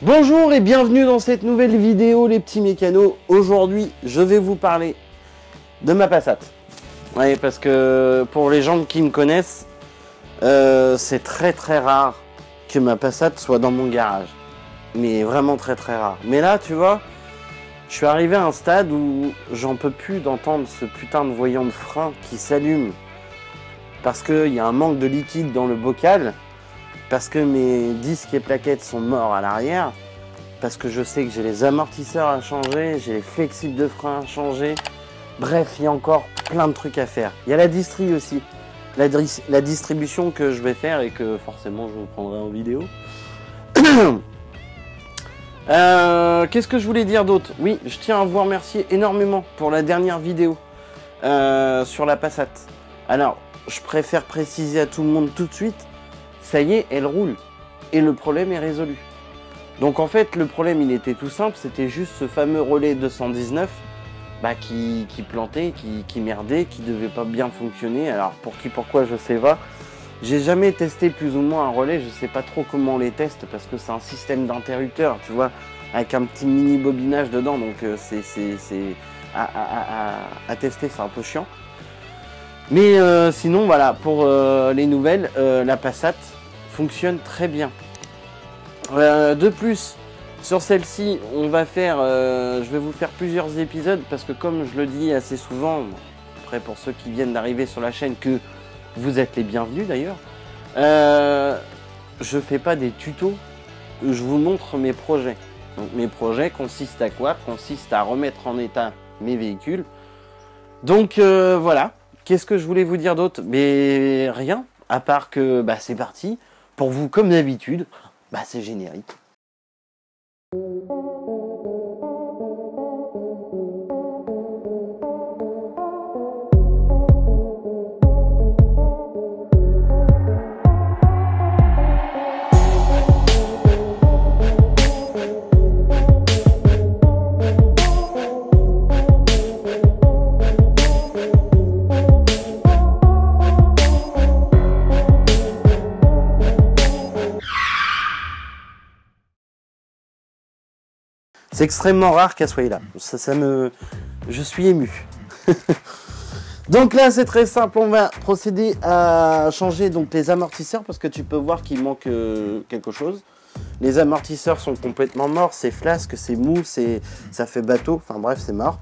Bonjour et bienvenue dans cette nouvelle vidéo les petits mécanos. Aujourd'hui je vais vous parler de ma Passat. Ouais, parce que pour les gens qui me connaissent, c'est très rare que ma Passat soit dans mon garage. Mais vraiment très rare. Mais là tu vois, je suis arrivé à un stade où j'en peux plus d'entendre ce putain de voyant de frein qui s'allume. Parce qu'il y a un manque de liquide dans le bocal. Parce que mes disques et plaquettes sont morts à l'arrière, parce que je sais que j'ai les amortisseurs à changer, j'ai les flexibles de frein à changer, bref, il y a encore plein de trucs à faire. Il y a la distri aussi, la distribution que je vais faire et que forcément je vous prendrai en vidéo. Qu'est-ce que je voulais dire d'autre? Oui, je tiens à vous remercier énormément pour la dernière vidéo sur la Passat. Alors, je préfère préciser à tout le monde tout de suite, ça y est, elle roule. Et le problème est résolu. Donc en fait, le problème, il était tout simple. C'était juste ce fameux relais 219 qui plantait, qui merdait, qui devait pas bien fonctionner. Alors pour qui, pourquoi, je sais pas. J'ai jamais testé plus ou moins un relais. Je sais pas trop comment on les teste parce que c'est un système d'interrupteur, tu vois, avec un petit mini bobinage dedans. Donc c'est à tester, c'est un peu chiant. Mais sinon, voilà, pour les nouvelles, la Passat fonctionne très bien. De plus, sur celle-ci, on va faire, je vais vous faire plusieurs épisodes parce que comme je le dis assez souvent, après pour ceux qui viennent d'arriver sur la chaîne, que vous êtes les bienvenus d'ailleurs, je fais pas des tutos, je vous montre mes projets. Donc mes projets consistent à quoi? Consistent à remettre en état mes véhicules. Donc voilà. Qu'est-ce que je voulais vous dire d'autre? Mais rien, à part que c'est parti. Pour vous, comme d'habitude, c'est générique. C'est extrêmement rare qu'elle soit là. Je suis ému. Donc là, c'est très simple. On va procéder à changer donc les amortisseurs parce que tu peux voir qu'il manque quelque chose. Les amortisseurs sont complètement morts. C'est flasque, c'est mou, ça fait bateau. Enfin bref, c'est mort.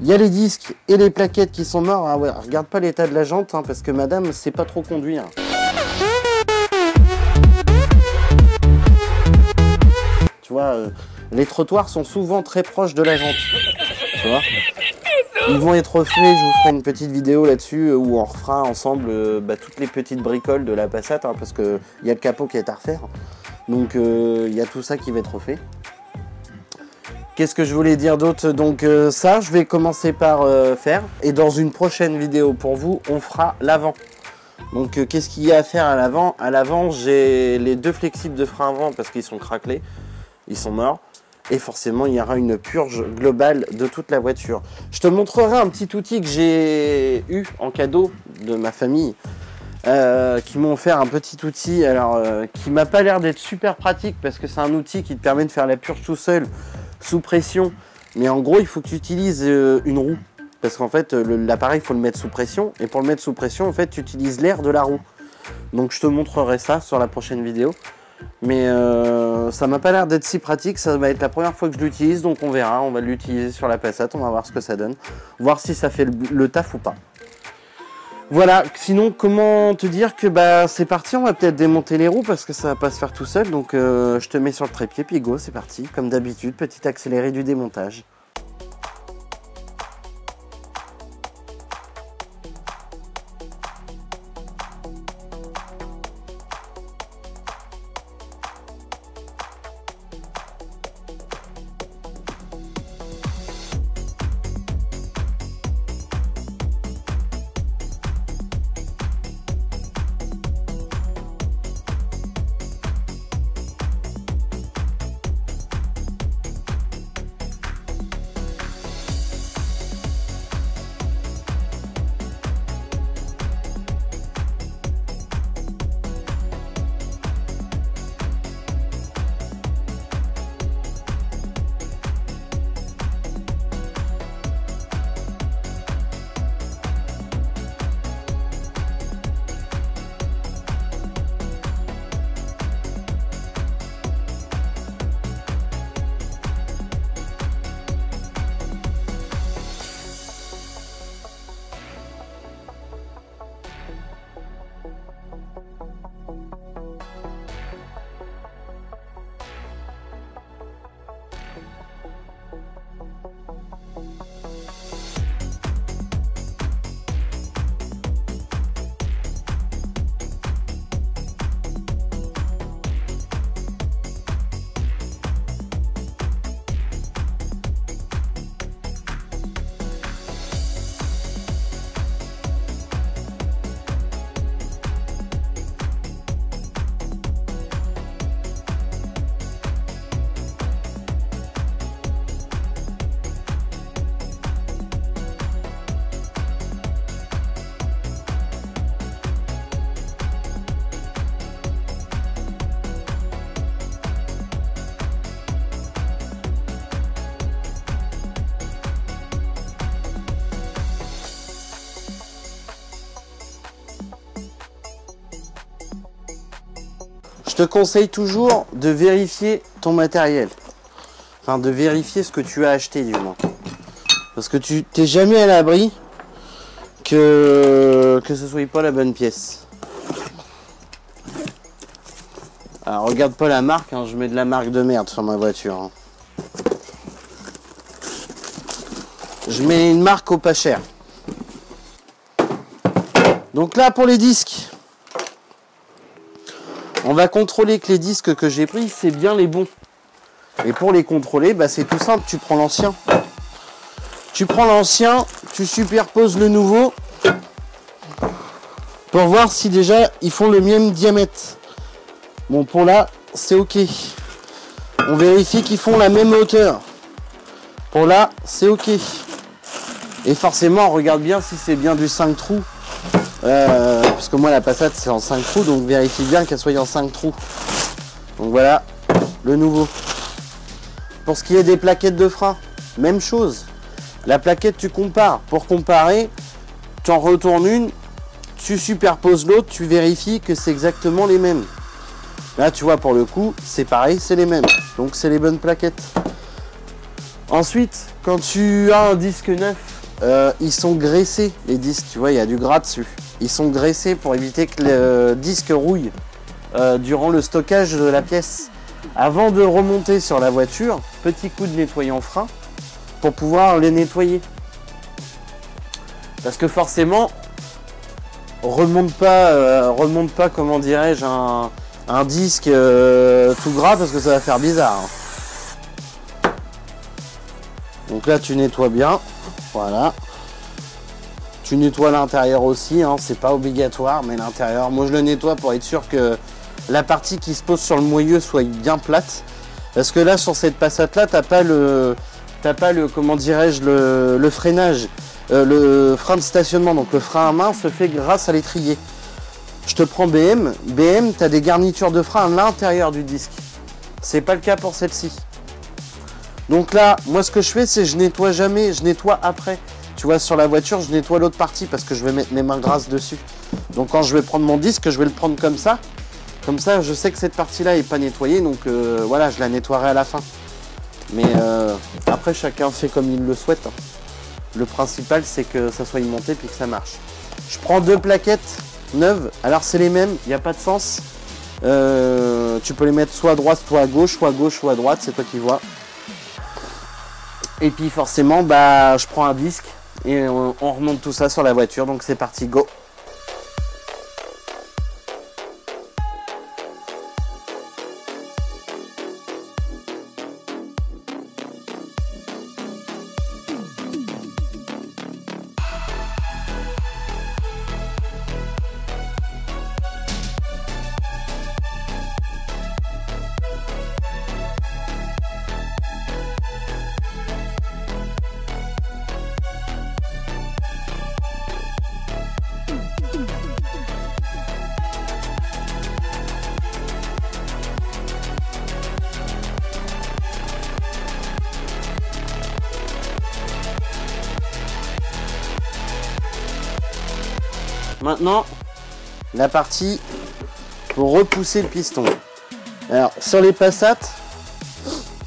Il y a les disques et les plaquettes qui sont morts. Ah ouais, regarde pas l'état de la jante parce que madame sait pas trop conduire. Tu vois, les trottoirs sont souvent très proches de la jante. Tu vois, ils vont être refaits. Je vous ferai une petite vidéo là-dessus où on refera ensemble toutes les petites bricoles de la Passat parce qu'il y a le capot qui est à refaire. Donc il y a tout ça qui va être refait. Qu'est-ce que je voulais dire d'autre? Donc ça, je vais commencer par faire. Et dans une prochaine vidéo pour vous, on fera l'avant. Donc qu'est-ce qu'il y a à faire à l'avant? À l'avant, j'ai les deux flexibles de frein avant parce qu'ils sont craquelés. Ils sont morts. Et forcément, il y aura une purge globale de toute la voiture. Je te montrerai un petit outil que j'ai eu en cadeau de ma famille. Qui m'ont offert un petit outil. Alors, qui m'a pas l'air d'être super pratique. Parce que c'est un outil qui te permet de faire la purge tout seul. Sous pression. Mais en gros, il faut que tu utilises une roue. Parce qu'en fait, l'appareil, il faut le mettre sous pression. Et pour le mettre sous pression, en fait, tu utilises l'air de la roue. Donc, je te montrerai ça sur la prochaine vidéo. Mais ça m'a pas l'air d'être si pratique, ça va être la première fois que je l'utilise, donc on verra, on va l'utiliser sur la Passat, on va voir ce que ça donne, voir si ça fait le taf ou pas. Voilà, sinon comment te dire que c'est parti, on va peut-être démonter les roues parce que ça va pas se faire tout seul, donc je te mets sur le trépied, puis go, c'est parti, comme d'habitude, petit accéléré du démontage. je te conseille toujours de vérifier ton matériel. Enfin, de vérifier ce que tu as acheté, du moins. Parce que tu t'es jamais à l'abri que ce soit pas la bonne pièce. Alors, regarde pas la marque, hein, je mets de la marque de merde sur ma voiture. Hein. Je mets une marque au pas cher. Donc là, pour les disques, on va contrôler que les disques que j'ai pris, c'est bien les bons. Et pour les contrôler, bah, c'est tout simple, tu prends l'ancien. Tu prends l'ancien, tu superposes le nouveau pour voir si déjà ils font le même diamètre. Bon, pour là, c'est ok. On vérifie qu'ils font la même hauteur. Pour là, c'est ok. Et forcément, on regarde bien si c'est bien du 5 trous. Parce que moi, la Passat, c'est en 5 trous, donc vérifie bien qu'elle soit en 5 trous. Donc voilà, le nouveau. Pour ce qui est des plaquettes de frein, même chose. La plaquette, tu compares. Pour comparer, tu en retournes une, tu superposes l'autre, tu vérifies que c'est exactement les mêmes. Là, tu vois, pour le coup, c'est pareil, c'est les mêmes. Donc, c'est les bonnes plaquettes. Ensuite, quand tu as un disque neuf, ils sont graissés, les disques. Tu vois, il y a du gras dessus. Ils sont graissés pour éviter que le disque rouille durant le stockage de la pièce. Avant de remonter sur la voiture, petit coup de nettoyant frein pour pouvoir les nettoyer. Parce que forcément, remonte pas, comment dirais-je, un disque tout gras parce que ça va faire bizarre. Donc là, tu nettoies bien. Voilà. Tu nettoies l'intérieur aussi, hein, c'est pas obligatoire, mais l'intérieur, moi je le nettoie pour être sûr que la partie qui se pose sur le moyeu soit bien plate. Parce que là, sur cette Passat là, t'as pas le, comment dirais-je, le freinage, le frein de stationnement. Donc le frein à main se fait grâce à l'étrier. Je te prends BM, tu as des garnitures de frein à l'intérieur du disque. C'est pas le cas pour celle-ci. Donc là, moi ce que je fais, c'est je nettoie jamais, je nettoie après. Tu vois, sur la voiture, je nettoie l'autre partie parce que je vais mettre mes mains grasses dessus. Donc quand je vais prendre mon disque, je vais le prendre comme ça. Comme ça, je sais que cette partie-là n'est pas nettoyée, donc voilà, je la nettoierai à la fin. Mais après, chacun fait comme il le souhaite. Hein. Le principal, c'est que ça soit monté et que ça marche. Je prends 2 plaquettes neuves. Alors, c'est les mêmes, il n'y a pas de sens. Tu peux les mettre soit à droite, soit à gauche, soit à droite, c'est toi qui vois. Et puis forcément, bah, je prends un disque et on remonte tout ça sur la voiture. Donc c'est parti, go! Maintenant, la partie pour repousser le piston. Alors, sur les Passat,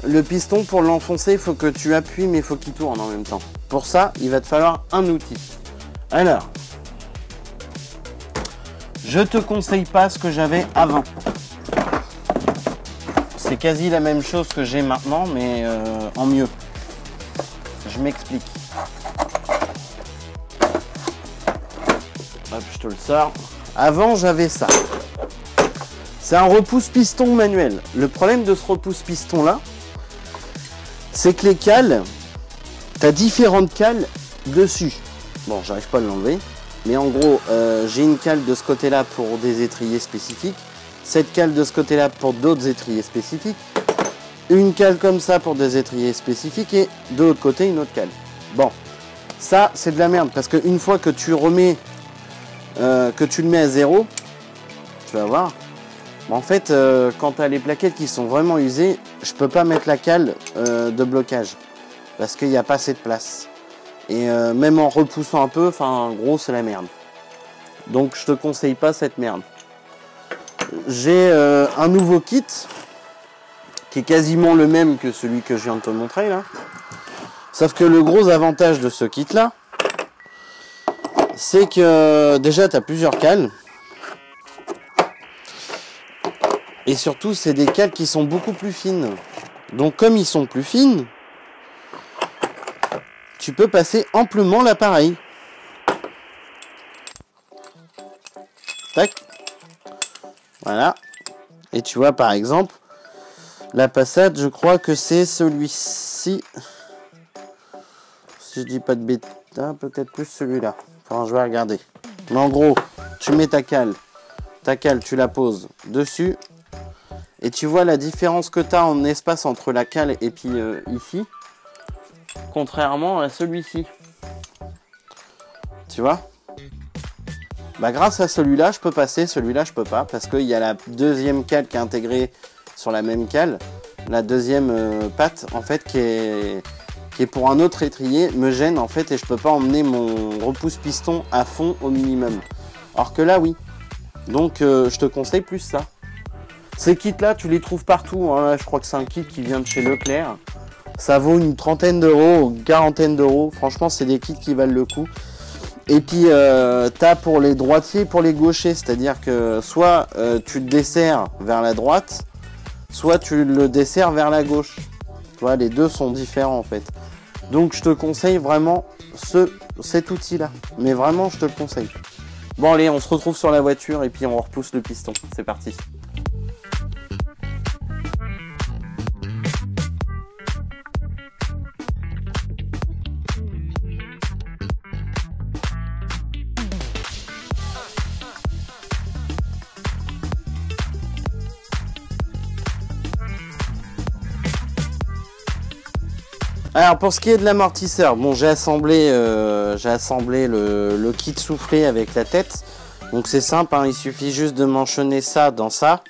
le piston, pour l'enfoncer, il faut que tu appuies, mais il faut qu'il tourne en même temps. Pour ça, il va te falloir un outil. Alors, je te conseille pas ce que j'avais avant. C'est quasi la même chose que j'ai maintenant, mais en mieux. Je m'explique. Hop, je te le sors. Avant, j'avais ça. C'est un repousse-piston manuel. Le problème de ce repousse-piston-là, c'est que les cales, tu as différentes cales dessus. Bon, j'arrive pas à l'enlever. Mais en gros, j'ai une cale de ce côté-là pour des étriers spécifiques. Cette cale de ce côté-là pour d'autres étriers spécifiques. Une cale comme ça pour des étriers spécifiques. Et de l'autre côté, une autre cale. Bon, ça, c'est de la merde. Parce qu'une fois que tu remets... que tu le mets à 0, tu vas voir. En fait, quand tu as les plaquettes qui sont vraiment usées, je peux pas mettre la cale de blocage parce qu'il n'y a pas assez de place. Et même en repoussant un peu, enfin, en gros, c'est la merde. Donc, je te conseille pas cette merde. j'ai un nouveau kit qui est quasiment le même que celui que je viens de te montrer là. Sauf que le gros avantage de ce kit là, c'est que déjà tu as plusieurs cales. Et surtout c'est des cales qui sont beaucoup plus fines. Donc comme ils sont plus fines, tu peux passer amplement l'appareil. Tac. Voilà. Et tu vois par exemple, la Passat, je crois que c'est celui-ci. Si je dis pas de bêtises, peut-être plus celui-là. Enfin, je vais regarder. Mais en gros, tu mets ta cale, tu la poses dessus. Et tu vois la différence que tu as en espace entre la cale et puis ici. Contrairement à celui-ci. Tu vois? Bah grâce à celui-là, je peux passer, celui-là, je peux pas. Parce qu'il y a la deuxième cale qui est intégrée sur la même cale. La deuxième patte, en fait, qui est pour un autre étrier, me gêne, en fait, et je peux pas emmener mon repousse-piston à fond au minimum. Alors que là, oui. Donc, je te conseille plus ça. Ces kits-là, tu les trouves partout. Hein. Je crois que c'est un kit qui vient de chez Leclerc. Ça vaut une trentaine d'euros, une quarantaine d'euros. Franchement, c'est des kits qui valent le coup. Et puis, t'as pour les droitiers, pour les gauchers. C'est-à-dire que soit tu le desserres vers la droite, soit tu le desserres vers la gauche. Tu vois, les deux sont différents en fait. Donc, je te conseille vraiment cet outil-là. Mais vraiment, je te le conseille. Bon, allez, on se retrouve sur la voiture et puis on repousse le piston. C'est parti. Alors pour ce qui est de l'amortisseur, bon j'ai assemblé le kit soufflé avec la tête. Donc c'est simple, hein, il suffit juste de manchonner ça dans ça.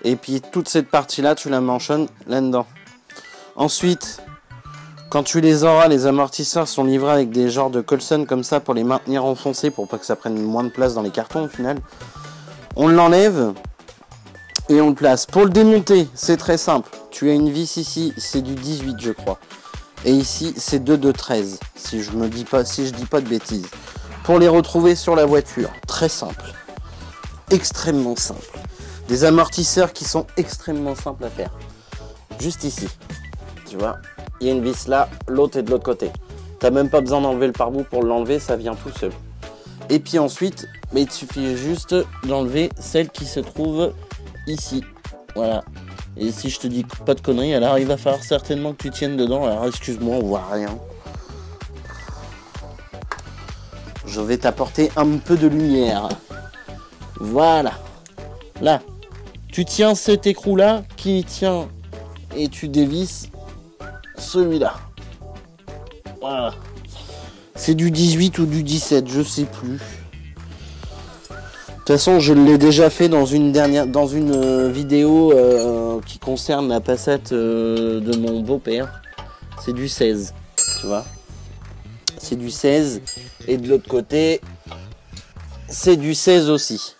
Et puis toute cette partie là tu la manchonnes là-dedans. Ensuite, quand tu les auras, les amortisseurs sont livrés avec des genres de Colson comme ça pour les maintenir enfoncés pour pas que ça prenne moins de place dans les cartons au final. On l'enlève et on le place. Pour le démonter, c'est très simple. Tu as une vis ici, c'est du 18 je crois. Et ici, c'est 2 de 13, si je dis pas de bêtises. Pour les retrouver sur la voiture, très simple. Extrêmement simple. Des amortisseurs qui sont extrêmement simples à faire. Juste ici. Tu vois, il y a une vis là, l'autre est de l'autre côté. T'as même pas besoin d'enlever le pare-boue pour l'enlever, ça vient tout seul. Et puis ensuite, mais il suffit juste d'enlever celle qui se trouve ici. Voilà. Et si je te dis pas de conneries, alors il va falloir certainement que tu tiennes dedans. Alors excuse-moi, on voit rien. Je vais t'apporter un peu de lumière. Voilà. Là, tu tiens cet écrou-là qui tient et tu dévisses celui-là. Voilà. C'est du 18 ou du 17, je sais plus. De toute façon, je l'ai déjà fait dans une vidéo qui concerne la Passat de mon beau-père. C'est du 16, tu vois. C'est du 16. Et de l'autre côté, c'est du 16 aussi.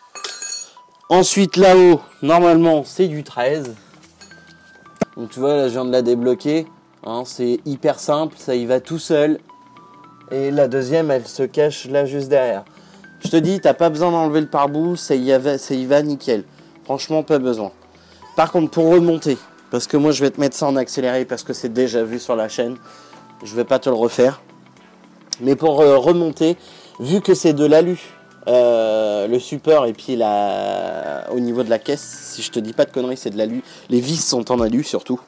Ensuite, là-haut, normalement, c'est du 13. Donc, tu vois, là, je viens de la débloquer. Hein, c'est hyper simple, ça y va tout seul. Et la deuxième, elle se cache là, juste derrière. Je te dis, t'as pas besoin d'enlever le pare-boue, ça y va nickel. Franchement, pas besoin. Par contre, pour remonter, parce que moi je vais te mettre ça en accéléré parce que c'est déjà vu sur la chaîne, je vais pas te le refaire. Mais pour remonter, vu que c'est de l'alu, le support et puis au niveau de la caisse, si je te dis pas de conneries, c'est de l'alu. Les vis sont en alu surtout.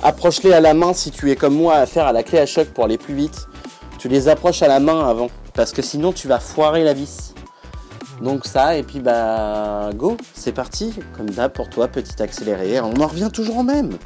Approche-les à la main si tu es comme moi à faire à la clé à choc pour aller plus vite. Tu les approches à la main avant. Parce que sinon tu vas foirer la vis. Donc ça, et puis bah go, c'est parti. Comme d'hab pour toi, petit accéléré. On en revient toujours au même.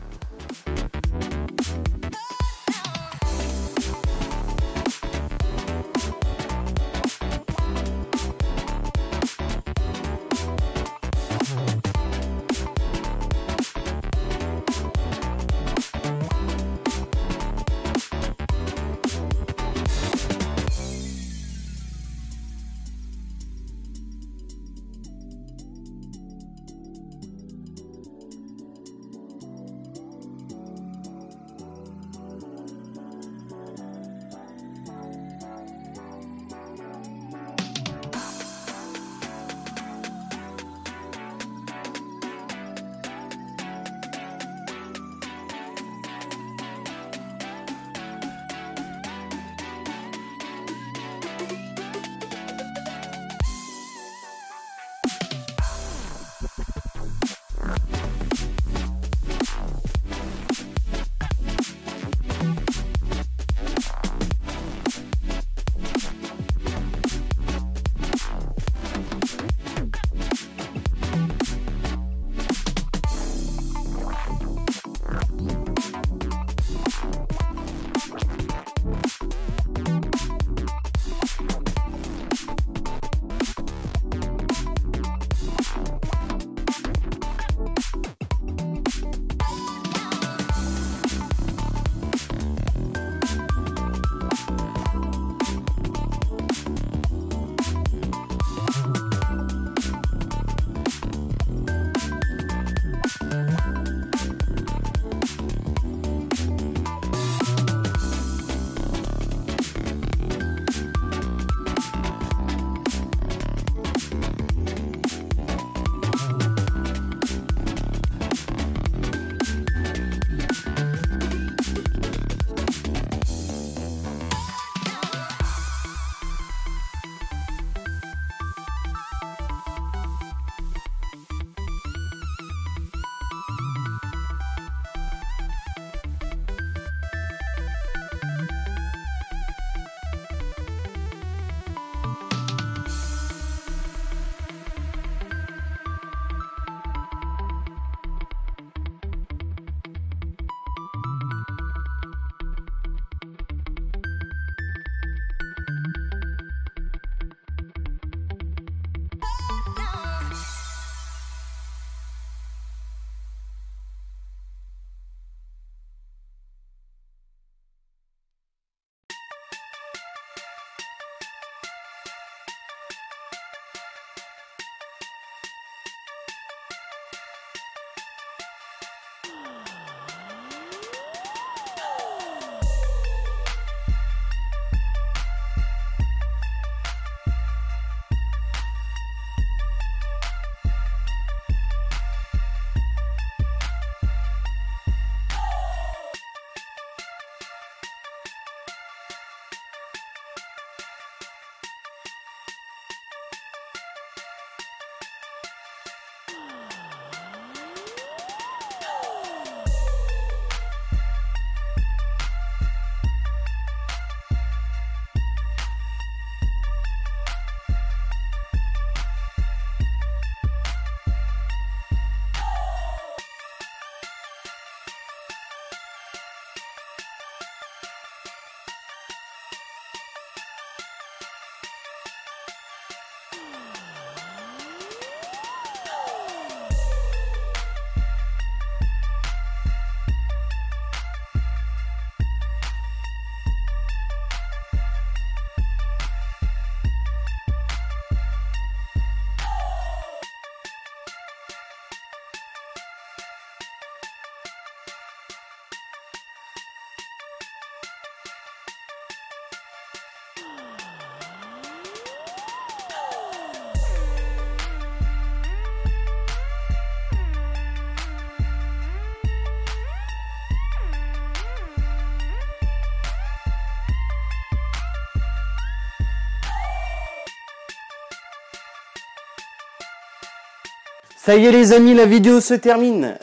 Ça y est les amis, la vidéo se termine.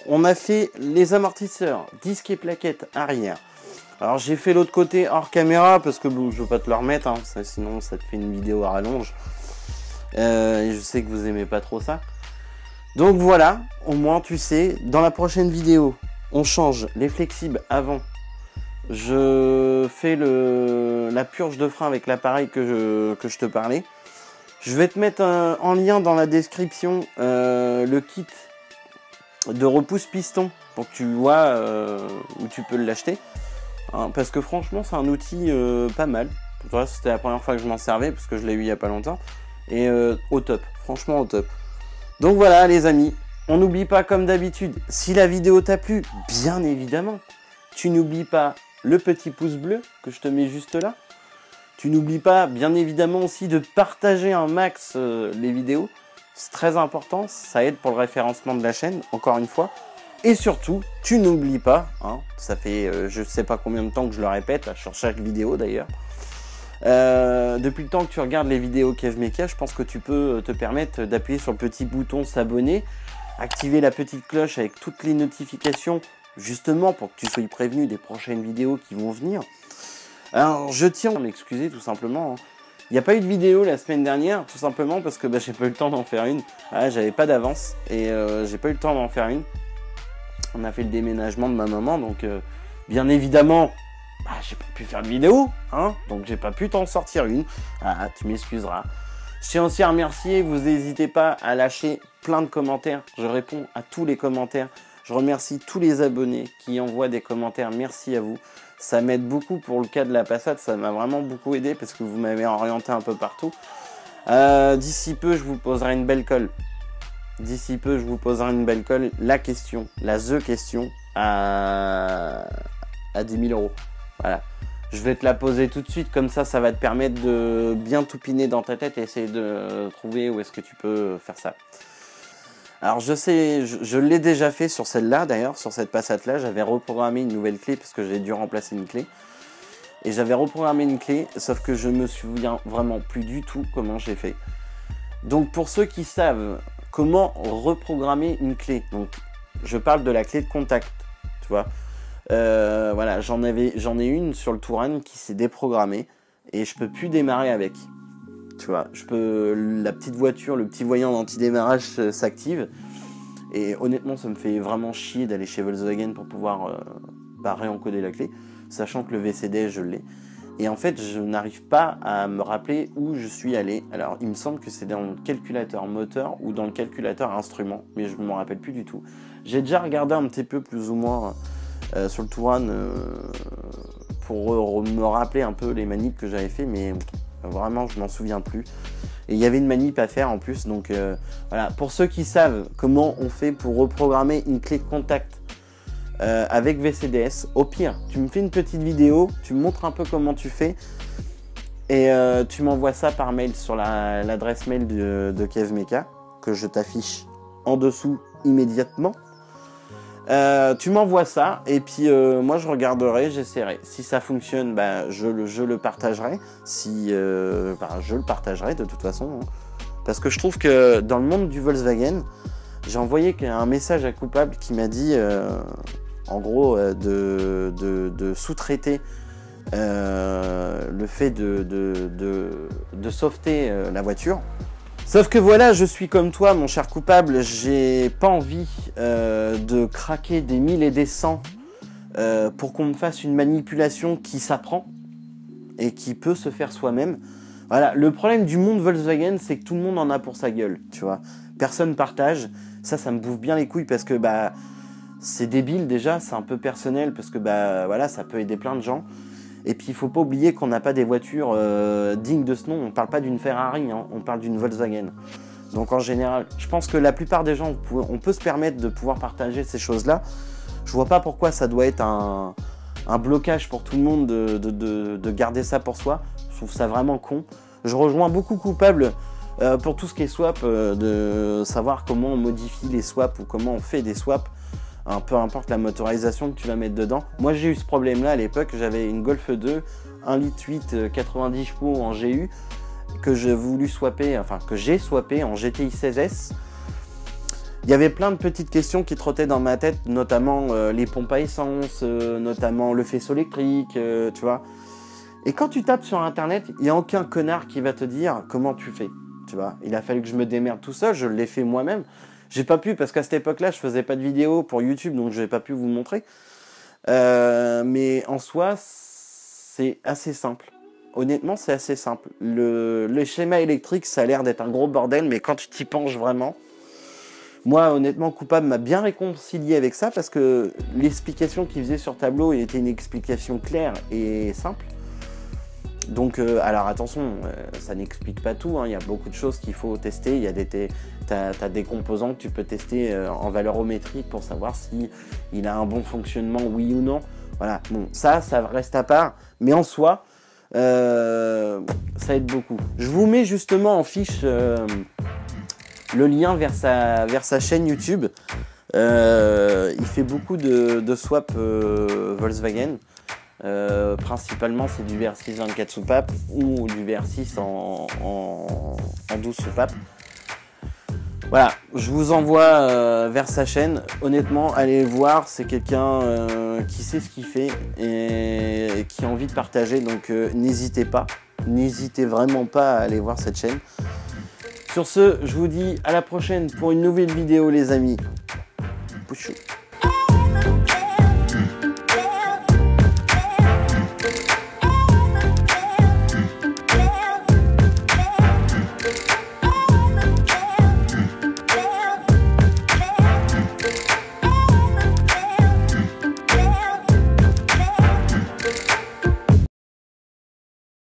On a fait les amortisseurs, disque et plaquettes arrière. Alors j'ai fait l'autre côté hors caméra parce que bon, je veux pas te le remettre, hein, sinon ça te fait une vidéo à rallonge. Et je sais que vous aimez pas trop ça. Donc voilà, au moins tu sais, dans la prochaine vidéo, on change les flexibles avant. Je fais la purge de frein avec l'appareil que je te parlais. Je vais te mettre en lien dans la description le kit de repousse piston pour que tu vois où tu peux l'acheter. Hein, parce que franchement c'est un outil pas mal. C'était la première fois que je m'en servais parce que je l'ai eu il n'y a pas longtemps. Et au top, franchement au top. Donc voilà les amis, on n'oublie pas comme d'habitude, si la vidéo t'a plu, bien évidemment, tu n'oublies pas le petit pouce bleu que je te mets juste là. Tu n'oublies pas, bien évidemment, aussi de partager un max les vidéos. C'est très important, ça aide pour le référencement de la chaîne, encore une fois. Et surtout, tu n'oublies pas, hein, ça fait je ne sais pas combien de temps que je le répète, sur chaque vidéo d'ailleurs. Depuis le temps que tu regardes les vidéos Kev Mecha, je pense que tu peux te permettre d'appuyer sur le petit bouton s'abonner, activer la petite cloche avec toutes les notifications, justement pour que tu sois prévenu des prochaines vidéos qui vont venir. Alors, je tiens à m'excuser tout simplement. Hein. Il n'y a pas eu de vidéo la semaine dernière, tout simplement parce que j'ai pas eu le temps d'en faire une. Ah, j'avais pas d'avance et j'ai pas eu le temps d'en faire une. On a fait le déménagement de ma maman, donc bien évidemment, j'ai pas pu faire de vidéo, hein, donc j'ai pas pu t'en sortir une. Ah, tu m'excuseras. Je tiens aussi à remercier, vous n'hésitez pas à lâcher plein de commentaires. Je réponds à tous les commentaires. Je remercie tous les abonnés qui envoient des commentaires. Merci à vous. Ça m'aide beaucoup pour le cas de la Passat. Ça m'a vraiment beaucoup aidé parce que vous m'avez orienté un peu partout. D'ici peu, je vous poserai une belle colle. D'ici peu, je vous poserai une belle colle. La question, la question à 10 000 €. Voilà. Je vais te la poser tout de suite. Comme ça, ça va te permettre de bien toupiner dans ta tête et essayer de trouver où est-ce que tu peux faire ça. Alors je sais, je l'ai déjà fait sur celle-là d'ailleurs, sur cette Passat-là, j'avais reprogrammé une nouvelle clé parce que j'ai dû remplacer une clé. Et j'avais reprogrammé une clé, sauf que je me souviens vraiment plus du tout comment j'ai fait. Donc pour ceux qui savent comment reprogrammer une clé, donc je parle de la clé de contact, tu vois. Voilà, j'en ai une sur le Touran qui s'est déprogrammée et je peux plus démarrer avec. Tu vois, la petite voiture, le petit voyant d'anti-démarrage s'active. Et honnêtement, ça me fait vraiment chier d'aller chez Volkswagen pour pouvoir réencoder la clé, sachant que le VCD, je l'ai. Et en fait, je n'arrive pas à me rappeler où je suis allé. Alors, il me semble que c'est dans le calculateur moteur ou dans le calculateur instrument, mais je ne m'en rappelle plus du tout. J'ai déjà regardé un petit peu plus ou moins sur le Touran pour me rappeler un peu les manips que j'avais fait, mais vraiment je m'en souviens plus. Et il y avait une manip à faire en plus, donc voilà. Pour ceux qui savent comment on fait pour reprogrammer une clé de contact avec VCDS, au pire tu me fais une petite vidéo, tu me montres un peu comment tu fais et tu m'envoies ça par mail sur l'adresse mail de Kev Mecha que je t'affiche en dessous immédiatement. Tu m'envoies ça et puis moi je regarderai, j'essaierai. Si ça fonctionne, je le partagerai. Si je le partagerai de toute façon, hein. Parce que je trouve que dans le monde du Volkswagen, j'ai envoyé un message à Coupable qui m'a dit en gros de sous-traiter le fait de sauveter la voiture. Sauf que voilà, je suis comme toi, mon cher Coupable, j'ai pas envie de craquer des 1000 et des 100 pour qu'on me fasse une manipulation qui s'apprend et qui peut se faire soi-même. Voilà, le problème du monde Volkswagen, c'est que tout le monde en a pour sa gueule, tu vois. Personne partage, ça me bouffe bien les couilles parce que c'est débile déjà, c'est un peu personnel parce que voilà, ça peut aider plein de gens. Et puis il faut pas oublier qu'on n'a pas des voitures dignes de ce nom, on parle pas d'une Ferrari, hein, on parle d'une Volkswagen. Donc en général, je pense que la plupart des gens, on peut se permettre de pouvoir partager ces choses-là. Je vois pas pourquoi ça doit être un blocage pour tout le monde de garder ça pour soi. Je trouve ça vraiment con. Je rejoins beaucoup Coupable pour tout ce qui est swap, de savoir comment on modifie les swaps ou comment on fait des swaps. Peu importe la motorisation que tu vas mettre dedans. Moi j'ai eu ce problème là à l'époque, j'avais une Golf 2, 1,8 litre 90 chevaux en GU que j'ai voulu swapper, enfin que j'ai swappé en GTI 16S, il y avait plein de petites questions qui trottaient dans ma tête, notamment les pompes à essence, notamment le faisceau électrique, tu vois. Et quand tu tapes sur internet, il n'y a aucun connard qui va te dire comment tu fais, tu vois. Il a fallu que je me démerde tout seul, je l'ai fait moi-même. J'ai pas pu, parce qu'à cette époque-là, je faisais pas de vidéo pour YouTube, donc je n'ai pas pu vous montrer. Mais en soi, c'est assez simple. Honnêtement, c'est assez simple. Le schéma électrique, ça a l'air d'être un gros bordel, mais quand tu t'y penches vraiment... Moi, honnêtement, Coupable m'a bien réconcilié avec ça, parce que l'explication qu'il faisait sur tableau, il était une explication claire et simple. Donc, alors attention, ça n'explique pas tout, hein. Il y a beaucoup de choses qu'il faut tester. T'as des composants que tu peux tester en valeurométrique pour savoir si il a un bon fonctionnement, oui ou non. Voilà, bon, ça reste à part, mais en soi, ça aide beaucoup. Je vous mets justement en fiche le lien vers sa chaîne YouTube. Il fait beaucoup de swap Volkswagen. Principalement c'est du VR6 24 soupapes ou du VR6 en 12 soupapes. Voilà, je vous envoie vers sa chaîne. Honnêtement, allez le voir, c'est quelqu'un qui sait ce qu'il fait et qui a envie de partager, donc n'hésitez pas, n'hésitez vraiment pas à aller voir cette chaîne. Sur ce, je vous dis à la prochaine pour une nouvelle vidéo les amis. Pouchou.